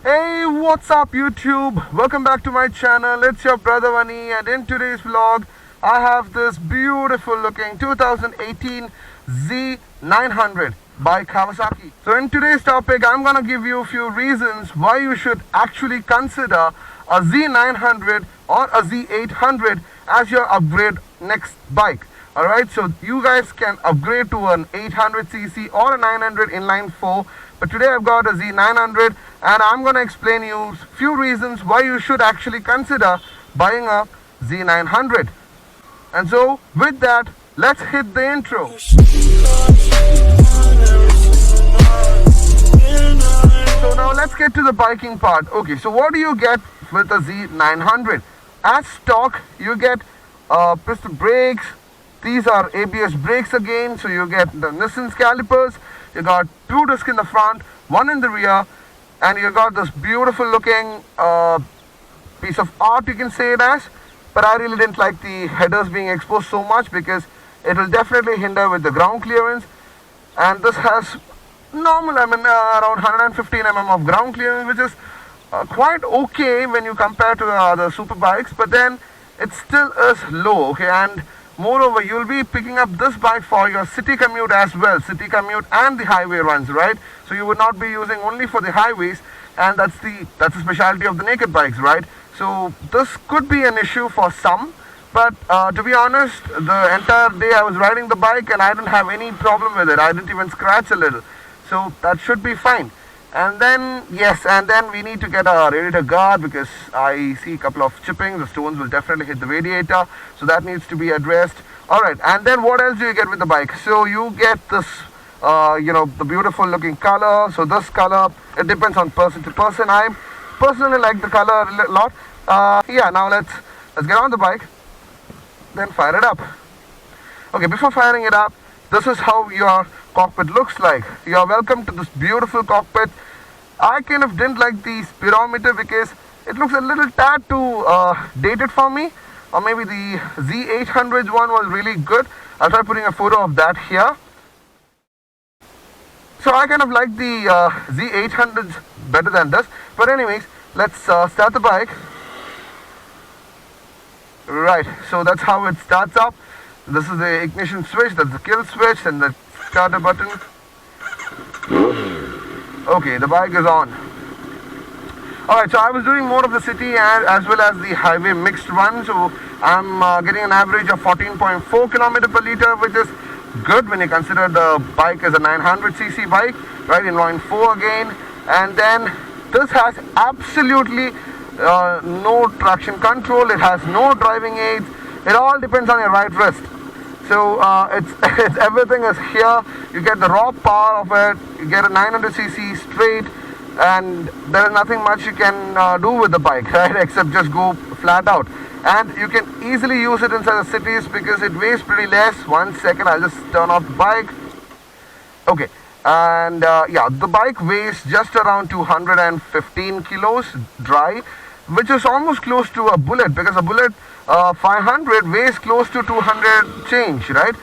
Hey, what's up YouTube? Welcome back to my channel. It's your brother Vani, and in today's vlog I have this beautiful looking 2018 Z900 by Kawasaki. So in today's topic I'm gonna give you a few reasons why you should actually consider a Z900 or a Z800 as your upgrade next bike. Alright, so you guys can upgrade to an 800cc or a 900 inline 4, but today I've got a Z900 and I'm going to explain you a few reasons why you should actually consider buying a Z900. And so with that, let's hit the intro. So now let's get to the biking part. Okay, so what do you get with a Z900? As stock, you get piston brakes. These are ABS brakes again, so you get the Nissan's calipers, you got 2 discs in the front, 1 in the rear, and you got this beautiful looking piece of art, you can say it as, but I really didn't like the headers being exposed so much because it will definitely hinder with the ground clearance. And this has normal, around 115 mm of ground clearance, which is quite okay when you compare to the other super bikes, but then it still is low, okay. And moreover, you'll be picking up this bike for your city commute as well, city commute and the highway runs, right? So you would not be using only for the highways, and that's the specialty of the naked bikes, right? So this could be an issue for some, but to be honest, the entire day I was riding the bike and I didn't have any problem with it. I didn't even scratch a little, so that should be fine. And then we need to get a radiator guard because I see a couple of chippings. The stones will definitely hit the radiator, so that needs to be addressed. Alright, and then what else do you get with the bike? So you get this, the beautiful looking color. So this color, it depends on person to person. I personally like the color a lot. Now let's get on the bike, then fire it up. Okay, before firing it up, this is how your cockpit looks like. You are welcome to this beautiful cockpit. I kind of didn't like the speedometer because it looks a little tad too dated for me, or maybe the Z800 one was really good. I'll try putting a photo of that here. So I kind of like the Z800 better than this, but anyways, let's start the bike. Right, so that's how it starts up. This is the ignition switch, that's the kill switch, and the starter button. Okay, the bike is on. Alright, so I was doing more of the city as well as the highway mixed run, so I'm getting an average of 14.4 km per liter, which is good when you consider the bike as a 900cc bike, right, in line 4 again. And then this has absolutely no traction control, it has no driving aids, it all depends on your right wrist. So it's everything is here. You get the raw power of it. You get a 900cc straight, and there is nothing much you can do with the bike, right? Except just go flat out. And you can easily use it inside the cities because it weighs pretty less. 1 second, I'll just turn off the bike. Okay, and the bike weighs just around 215 kilos dry, which is almost close to a bullet, because a bullet 500 weighs close to 200 change, right?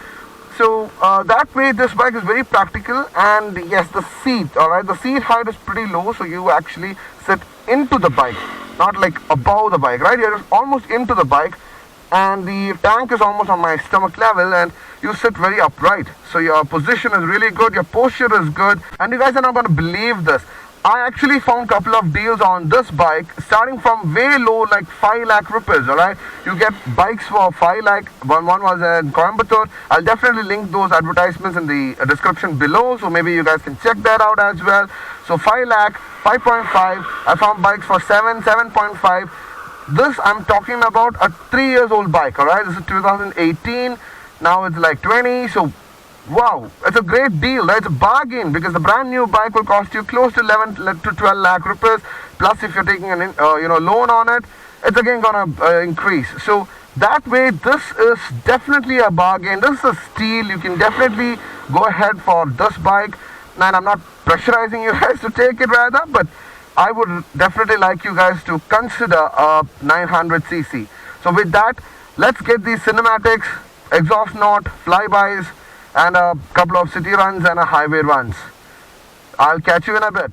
So that way this bike is very practical. And yes, the seat, alright, the seat height is pretty low, so you actually sit into the bike, not like above the bike, right? You're almost into the bike, and the tank is almost on my stomach level, and you sit very upright, so your position is really good, your posture is good. And you guys are not going to believe this, I actually found a couple of deals on this bike starting from way low, like 5 lakh rupees, alright? You get bikes for 5 lakh. One was in Coimbatore. I'll definitely link those advertisements in the description below, so maybe you guys can check that out as well. So 5 lakh, 5.5, I found bikes for 7.5. This, I'm talking about a 3 years old bike, alright? This is 2018, now it's like 20, so wow, it's a great deal, right? It's a bargain, because the brand new bike will cost you close to 11 to 12 lakh rupees. Plus, if you're taking an loan on it, it's again gonna increase. So that way, this is definitely a bargain. This is a steal. You can definitely go ahead for this bike. And I'm not pressurizing you guys to take it rather, but I would definitely like you guys to consider a 900cc. So with that, let's get these cinematics, exhaust note, flybys, and a couple of city runs and a highway runs. I'll catch you in a bit.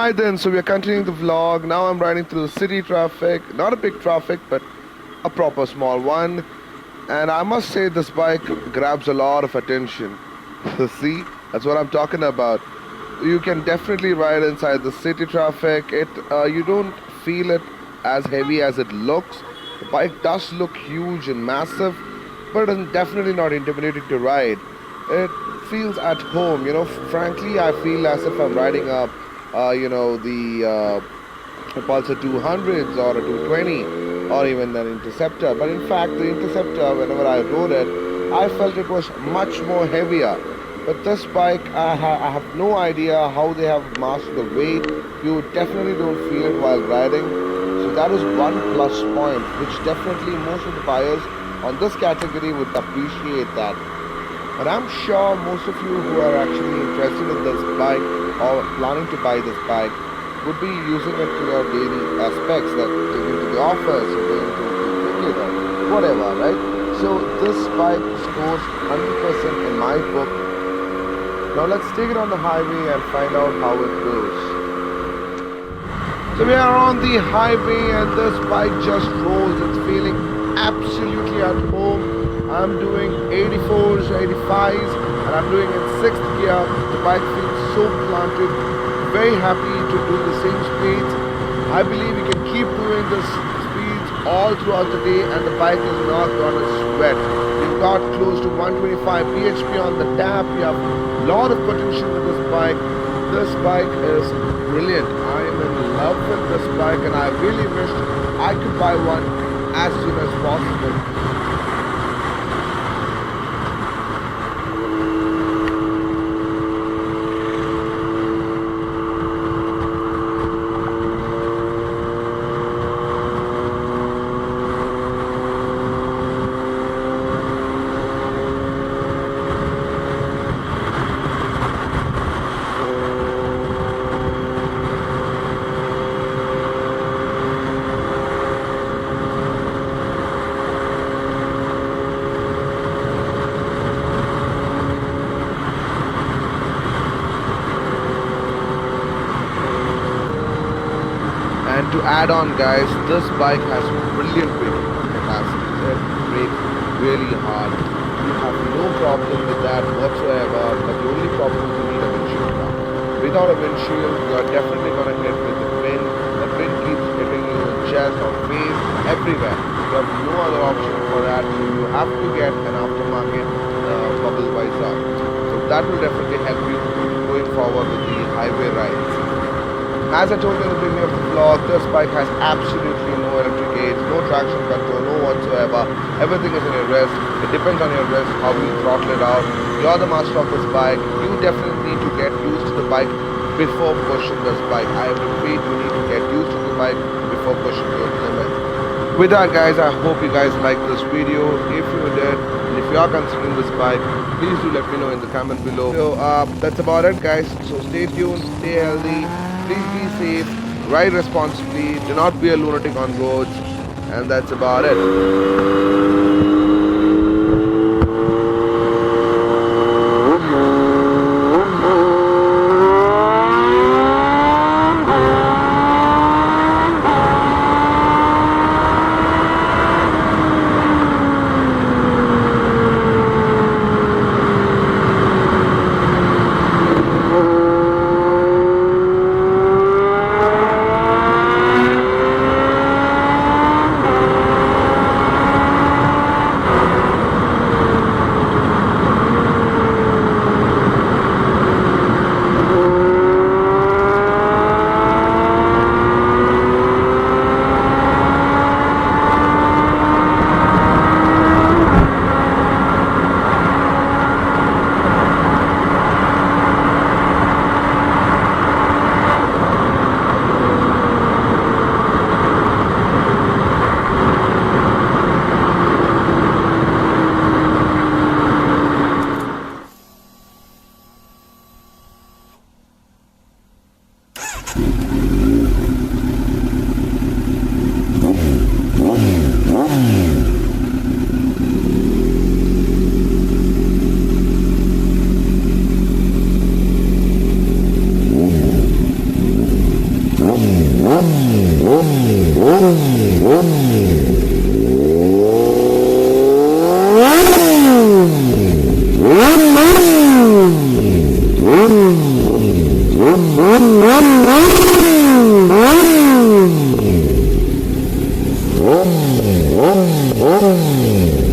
Alright then, so we are continuing the vlog. Now I'm riding through the city traffic. Not a big traffic, but a proper small one. And I must say this bike grabs a lot of attention. See, that's what I'm talking about. You can definitely ride inside the city traffic. You don't feel it as heavy as it looks. The bike does look huge and massive, but it's definitely not intimidating to ride. It feels at home, frankly. I feel as if I'm riding up the Pulsar 200s or a 220 or even an Interceptor. But in fact, the Interceptor, whenever I rode it, I felt it was much more heavier. But this bike, I have no idea how they have mastered the weight. You definitely don't feel it while riding. So that is one plus point, which definitely most of the buyers on this category would appreciate that. And I'm sure most of you who are actually interested in this bike or planning to buy this bike would be using it to your daily aspects, like taking to the office or going to cricket or whatever, right? So this bike scores 100% in my book. Now let's take it on the highway and find out how it goes. So we are on the highway and this bike just rolls. It's feeling absolutely at home. I'm doing 84s, 85s and I'm doing in 6th gear. The bike feels so planted. Very happy to do the same speeds. I believe we can keep doing this speeds all throughout the day and the bike is not gonna sweat. We've got close to 125 bhp on the tap. We have a lot of potential with this bike. This bike is brilliant. I am in love with this bike and I really wish I could buy one as soon as possible. And to add on guys, this bike has brilliant braking capacity. It brakes really hard. You have no problem with that whatsoever, but the only problem is you need a windshield now. Without a windshield, you are definitely going to hit with the wind. The wind keeps hitting you in chest or face, everywhere. You have no other option for that, so you have to get an aftermarket bubble visor. So that will definitely help you going forward with the highway rides. As I told you in the beginning of the vlog, this bike has absolutely no electric aids, no traction control, no whatsoever. Everything is in your wrist. It depends on your wrist how you throttle it out. You're the master of this bike. You definitely need to get used to the bike before pushing this bike. I repeat, you need to get used to the bike before pushing your limit. With that guys, I hope you guys liked this video. If you did, and if you are considering this bike, please do let me know in the comment below. So that's about it guys. So stay tuned, stay healthy. Please be safe, ride responsibly, do not be a lunatic on roads, and that's about it. Oh,